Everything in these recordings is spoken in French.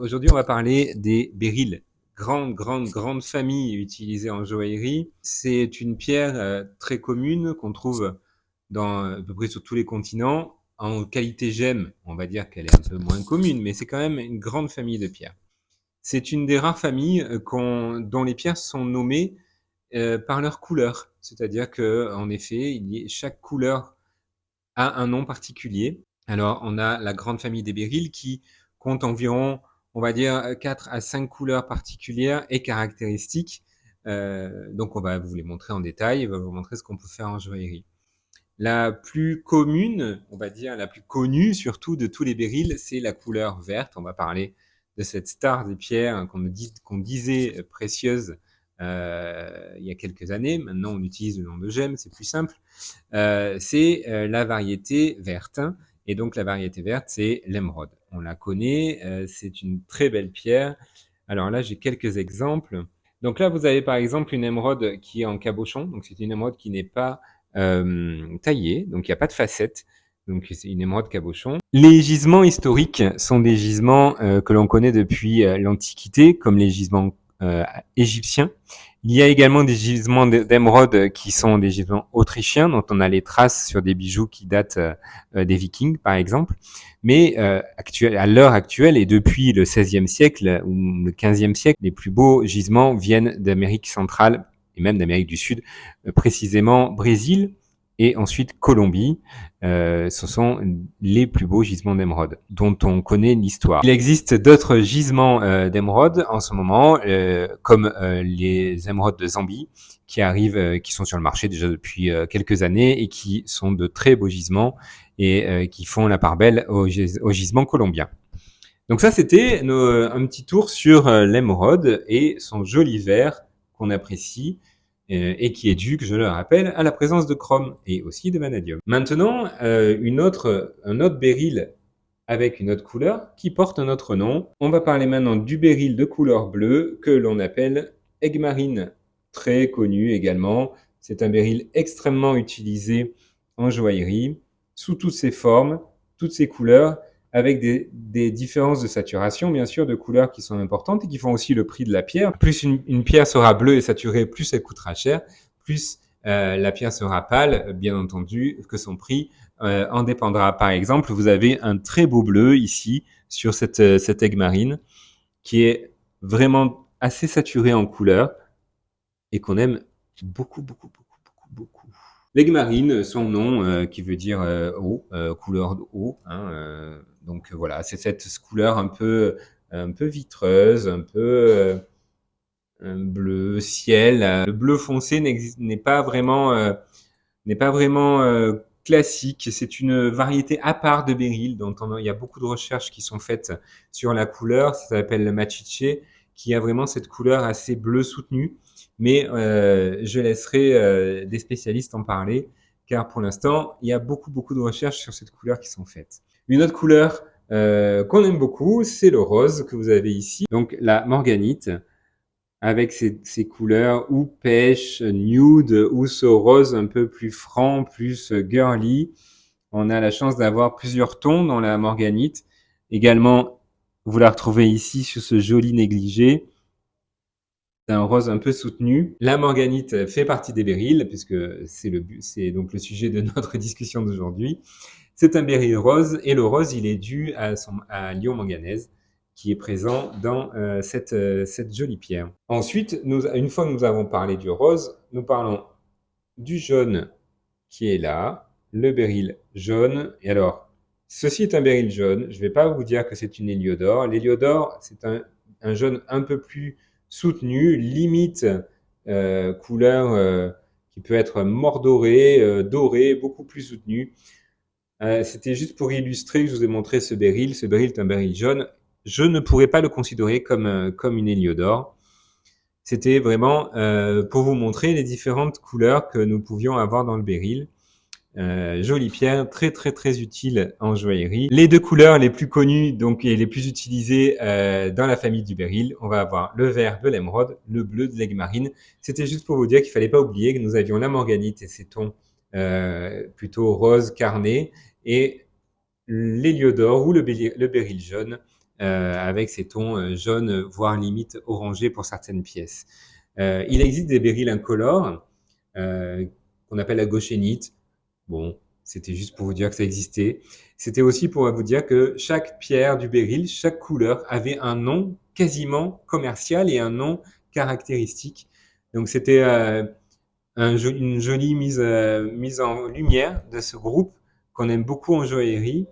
Aujourd'hui, on va parler des béryls. Grande famille utilisée en joaillerie. C'est une pierre très commune qu'on trouve dans à peu près sur tous les continents. En qualité gemme, on va dire qu'elle est un peu moins commune, mais c'est quand même une grande famille de pierres. C'est une des rares familles dont les pierres sont nommées par leur couleur. C'est-à-dire que, en effet, chaque couleur a un nom particulier. Alors, on a la grande famille des béryls qui compte environ, on va dire, 4 à 5 couleurs particulières et caractéristiques. Donc, on va vous les montrer en détail, on va vous montrer ce qu'on peut faire en joaillerie. La plus commune, on va dire, la plus connue surtout de tous les béryls, c'est la couleur verte. On va parler de cette star des pierres qu'on disait précieuse il y a quelques années. Maintenant, on utilise le nom de gemme, c'est plus simple. C'est la variété verte. Et donc, la variété verte, c'est l'émeraude. On la connaît, c'est une très belle pierre. Alors là, j'ai quelques exemples. Donc là, vous avez par exemple une émeraude qui est en cabochon. Donc, c'est une émeraude qui n'est pas taillée, donc il n'y a pas de facette. Donc, c'est une émeraude cabochon. Les gisements historiques sont des gisements que l'on connaît depuis l'Antiquité, comme les gisements égyptiens. Il y a également des gisements d'émeraude qui sont des gisements autrichiens, dont on a les traces sur des bijoux qui datent des Vikings, par exemple. Mais à l'heure actuelle et depuis le XVIe siècle ou le XVe siècle, les plus beaux gisements viennent d'Amérique centrale et même d'Amérique du Sud, précisément Brésil et ensuite Colombie. Ce sont les plus beaux gisements d'émeraude dont on connaît l'histoire. Il existe d'autres gisements d'émeraude en ce moment, comme les émeraudes de Zambie, qui arrivent, qui sont sur le marché déjà depuis quelques années et qui sont de très beaux gisements et qui font la part belle aux gisements colombiens. Donc ça, c'était un petit tour sur l'émeraude et son joli vert qu'on apprécie et qui est dû, que je le rappelle, à la présence de chrome et aussi de vanadium. Maintenant, un autre béryl avec une autre couleur qui porte un autre nom. On va parler maintenant du béryl de couleur bleue que l'on appelle Aiguemarine, très connu également. C'est un béryl extrêmement utilisé en joaillerie, sous toutes ses formes, toutes ses couleurs, avec des différences de saturation, bien sûr, de couleurs qui sont importantes et qui font aussi le prix de la pierre. Plus une pierre sera bleue et saturée, plus elle coûtera cher, plus la pierre sera pâle, bien entendu, que son prix en dépendra. Par exemple, vous avez un très beau bleu ici sur cette Aiguemarine qui est vraiment assez saturé en couleur et qu'on aime beaucoup. L'Aiguemarine, son nom qui veut dire eau, couleur d'eau. Donc voilà, c'est cette couleur un peu vitreuse, un peu un bleu ciel. Le bleu foncé n'est pas vraiment classique. C'est une variété à part de béryl dont il y a beaucoup de recherches qui sont faites sur la couleur. Ça s'appelle le machiche, qui a vraiment cette couleur assez bleu soutenue. Mais je laisserai des spécialistes en parler, car pour l'instant, il y a beaucoup de recherches sur cette couleur qui sont faites. Une autre couleur qu'on aime beaucoup, c'est le rose que vous avez ici. Donc la morganite, avec ses couleurs ou pêche, nude, ou ce rose un peu plus franc, plus girly. On a la chance d'avoir plusieurs tons dans la morganite. Également, vous la retrouvez ici sur ce joli négligé. C'est un rose un peu soutenu. La morganite fait partie des béryls, puisque c'est donc le sujet de notre discussion d'aujourd'hui. C'est un béryl rose, et le rose, il est dû à l'ion manganèse, qui est présent dans cette jolie pierre. Ensuite, une fois que nous avons parlé du rose, nous parlons du jaune qui est là, le béryl jaune. Et alors, ceci est un béryl jaune. Je ne vais pas vous dire que c'est une héliodore. L'héliodore, c'est un jaune un peu plus soutenu, limite couleur qui peut être mordorée, dorée, beaucoup plus soutenue. C'était juste pour illustrer que je vous ai montré ce béryl. Ce béryl est un béryl jaune. Je ne pourrais pas le considérer comme une héliodore. C'était vraiment pour vous montrer les différentes couleurs que nous pouvions avoir dans le béryl. Jolie pierre, très utile en joaillerie. Les deux couleurs les plus connues donc et les plus utilisées dans la famille du béryl, on va avoir le vert de l'émeraude, le bleu de l'Aiguemarine. C'était juste pour vous dire qu'il fallait pas oublier que nous avions la morganite et ses tons plutôt rose carné, et l'héliodore ou le béryl jaune avec ces tons jaunes, voire limite orangés pour certaines pièces. Il existe des béryls incolores qu'on appelle la gauchénite. Bon, c'était juste pour vous dire que ça existait. C'était aussi pour vous dire que chaque pierre du béryl, chaque couleur avait un nom quasiment commercial et un nom caractéristique. Donc c'était une jolie mise en lumière de ce groupe qu'on aime beaucoup en joaillerie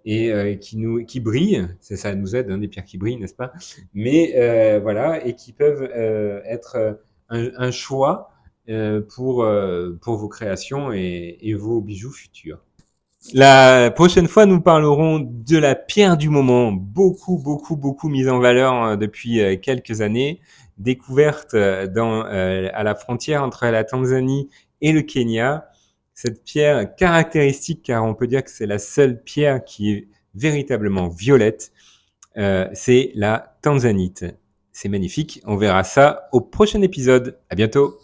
et qui brille. C'est ça nous aide, hein, des pierres qui brillent, n'est-ce pas? Mais voilà, et qui peuvent être un choix pour vos créations et vos bijoux futurs. La prochaine fois, nous parlerons de la pierre du moment, beaucoup mise en valeur depuis quelques années, découverte à la frontière entre la Tanzanie et le Kenya. Cette pierre caractéristique, car on peut dire que c'est la seule pierre qui est véritablement violette, c'est la tanzanite. C'est magnifique, on verra ça au prochain épisode. À bientôt.